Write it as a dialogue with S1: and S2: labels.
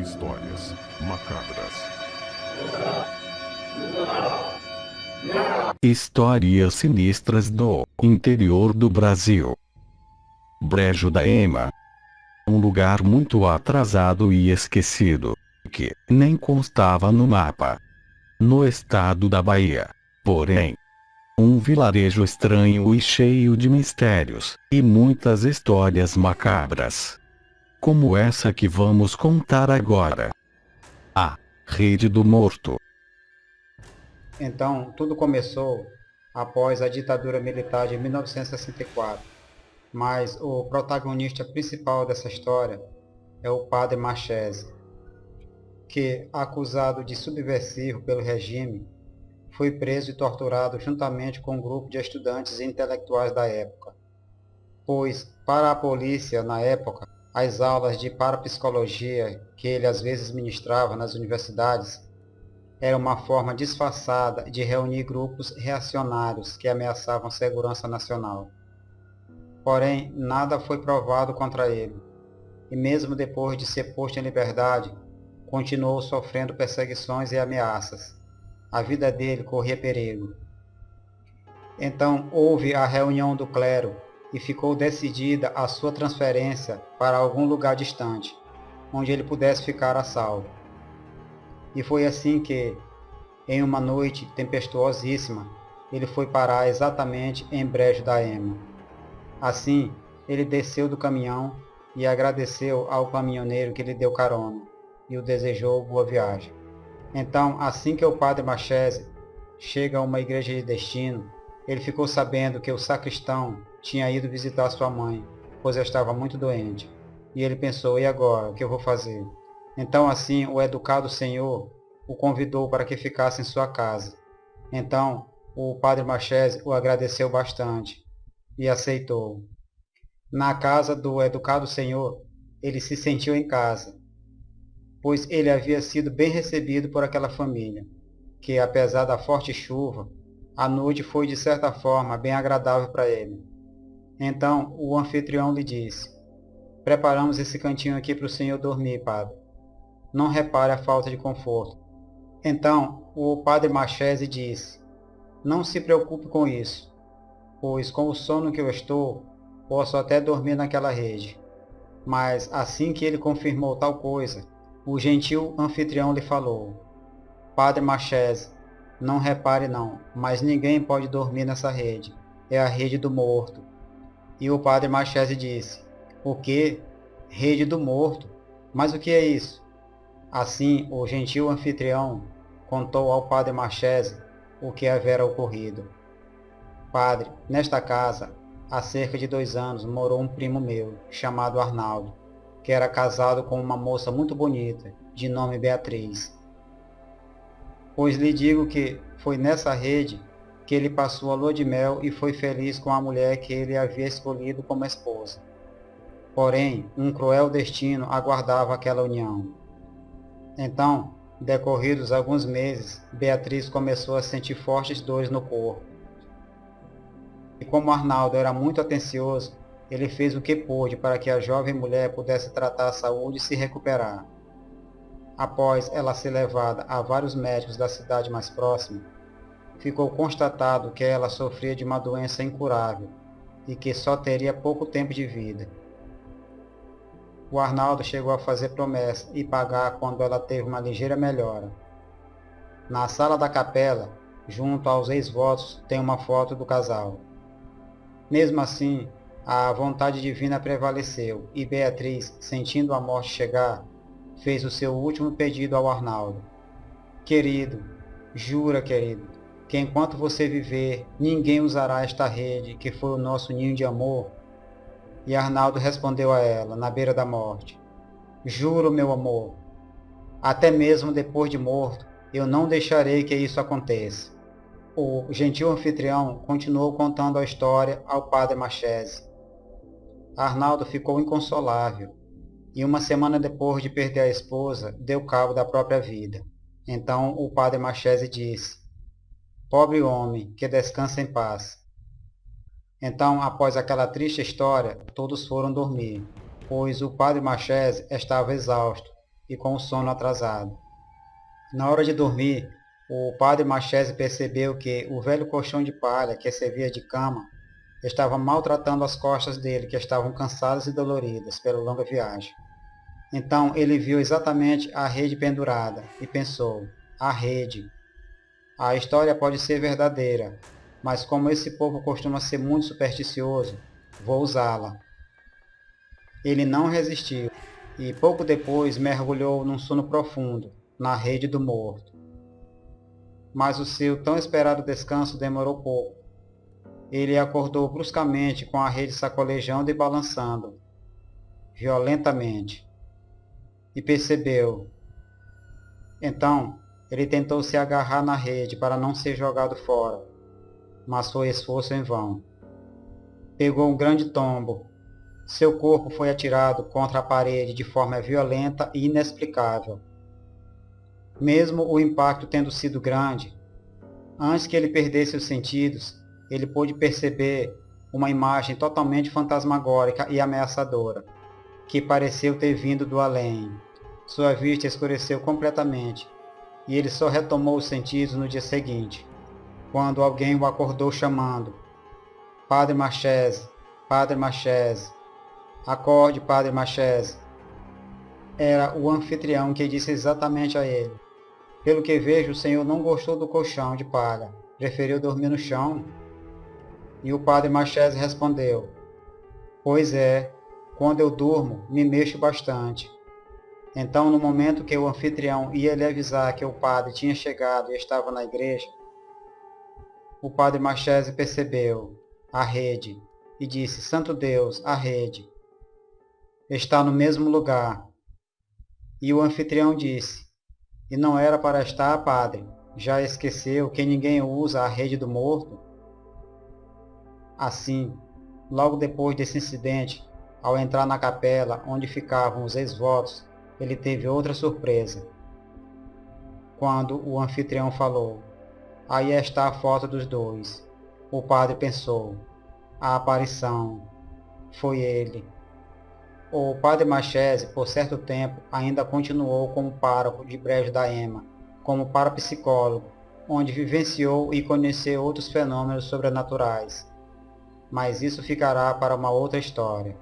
S1: Histórias macabras.
S2: Histórias sinistras do interior do Brasil. Brejo da Ema. Um lugar muito atrasado e esquecido, que nem constava no mapa. No estado da Bahia, porém. Um vilarejo estranho e cheio de mistérios, e muitas histórias macabras. Como essa que vamos contar agora. A Rede do Morto.
S3: Então, tudo começou após a ditadura militar de 1964, mas o protagonista principal dessa história é o padre Marchese, que, acusado de subversivo pelo regime, foi preso e torturado juntamente com um grupo de estudantes e intelectuais da época. Pois, para a polícia, na época, as aulas de parapsicologia que ele às vezes ministrava nas universidades era uma forma disfarçada de reunir grupos reacionários que ameaçavam a segurança nacional. Porém, nada foi provado contra ele, e mesmo depois de ser posto em liberdade, continuou sofrendo perseguições e ameaças. A vida dele corria perigo. Então houve a reunião do clero e ficou decidida a sua transferência para algum lugar distante, onde ele pudesse ficar a salvo. E foi assim que, em uma noite tempestuosíssima, ele foi parar exatamente em Brejo da Ema. Assim, ele desceu do caminhão e agradeceu ao caminhoneiro que lhe deu carona e o desejou boa viagem. Então, assim que o padre Marchese chega a uma igreja de destino, ele ficou sabendo que o sacristão tinha ido visitar sua mãe, pois ela estava muito doente. E ele pensou, e agora, o que eu vou fazer? Então, assim, o educado senhor o convidou para que ficasse em sua casa. Então, o padre Marchese o agradeceu bastante e aceitou. Na casa do educado senhor, ele se sentiu em casa, pois ele havia sido bem recebido por aquela família, que apesar da forte chuva, a noite foi de certa forma bem agradável para ele. Então o anfitrião lhe disse, preparamos esse cantinho aqui para o senhor dormir, padre. Não repare a falta de conforto. Então o padre Marchese disse, não se preocupe com isso, pois com o sono que eu estou, posso até dormir naquela rede. Mas assim que ele confirmou tal coisa, o gentil anfitrião lhe falou, padre Marchese, não repare não, mas ninguém pode dormir nessa rede. É a rede do morto. E o padre Marchese disse, o quê? Rede do morto? Mas o que é isso? Assim, o gentil anfitrião contou ao padre Marchese o que havera ocorrido. Padre, nesta casa, há cerca de 2 anos, morou um primo meu, chamado Arnaldo, que era casado com uma moça muito bonita, de nome Beatriz. Pois lhe digo que foi nessa rede que ele passou a lua de mel e foi feliz com a mulher que ele havia escolhido como esposa. Porém, um cruel destino aguardava aquela união. Então, decorridos alguns meses, Beatriz começou a sentir fortes dores no corpo. E como Arnaldo era muito atencioso, ele fez o que pôde para que a jovem mulher pudesse tratar a saúde e se recuperar. Após ela ser levada a vários médicos da cidade mais próxima, ficou constatado que ela sofria de uma doença incurável e que só teria pouco tempo de vida. O Arnaldo chegou a fazer promessa e pagar quando ela teve uma ligeira melhora. Na sala da capela, junto aos ex-votos, tem uma foto do casal. Mesmo assim, a vontade divina prevaleceu e Beatriz, sentindo a morte chegar, fez o seu último pedido ao Arnaldo. Querido, jura, querido, que enquanto você viver, ninguém usará esta rede que foi o nosso ninho de amor? E Arnaldo respondeu a ela, na beira da morte, juro, meu amor, até mesmo depois de morto, eu não deixarei que isso aconteça. O gentil anfitrião continuou contando a história ao padre Marchese. Arnaldo ficou inconsolável e uma semana depois de perder a esposa, deu cabo da própria vida. Então o padre Marchese disse, pobre homem, que descansa em paz. Então, após aquela triste história, todos foram dormir, pois o padre Marchese estava exausto e com o sono atrasado. Na hora de dormir, o padre Machese percebeu que o velho colchão de palha que servia de cama estava maltratando as costas dele, que estavam cansadas e doloridas pela longa viagem. Então ele viu exatamente a rede pendurada e pensou: a rede. A história pode ser verdadeira, mas como esse povo costuma ser muito supersticioso, vou usá-la. Ele não resistiu e pouco depois mergulhou num sono profundo, na rede do morto. Mas o seu tão esperado descanso demorou pouco. Ele acordou bruscamente com a rede sacolejando e balançando, violentamente, e percebeu. Então, ele tentou se agarrar na rede para não ser jogado fora, mas foi esforço em vão. Pegou um grande tombo. Seu corpo foi atirado contra a parede de forma violenta e inexplicável. Mesmo o impacto tendo sido grande, antes que ele perdesse os sentidos, ele pôde perceber uma imagem totalmente fantasmagórica e ameaçadora, que pareceu ter vindo do além. Sua vista escureceu completamente, e ele só retomou os sentidos no dia seguinte, quando alguém o acordou chamando: Padre Machese, Padre Machese, acorde, Padre Machese. Era o anfitrião que disse exatamente a ele: pelo que vejo, o senhor não gostou do colchão de palha, preferiu dormir no chão? E o Padre Machese respondeu: pois é, quando eu durmo, me mexo bastante. Então, no momento que o anfitrião ia lhe avisar que o padre tinha chegado e estava na igreja, o Padre Machese percebeu a rede e disse: Santo Deus, a rede está no mesmo lugar. E o anfitrião disse: e não era para estar, padre? Já esqueceu que ninguém usa a rede do morto? Assim, logo depois desse incidente, ao entrar na capela onde ficavam os ex-votos, ele teve outra surpresa. Quando o anfitrião falou: aí está a foto dos dois. O padre pensou: a aparição. Foi ele. O padre Machese, por certo tempo, ainda continuou como pároco de Brejo da Ema, como parapsicólogo, onde vivenciou e conheceu outros fenômenos sobrenaturais. Mas isso ficará para uma outra história.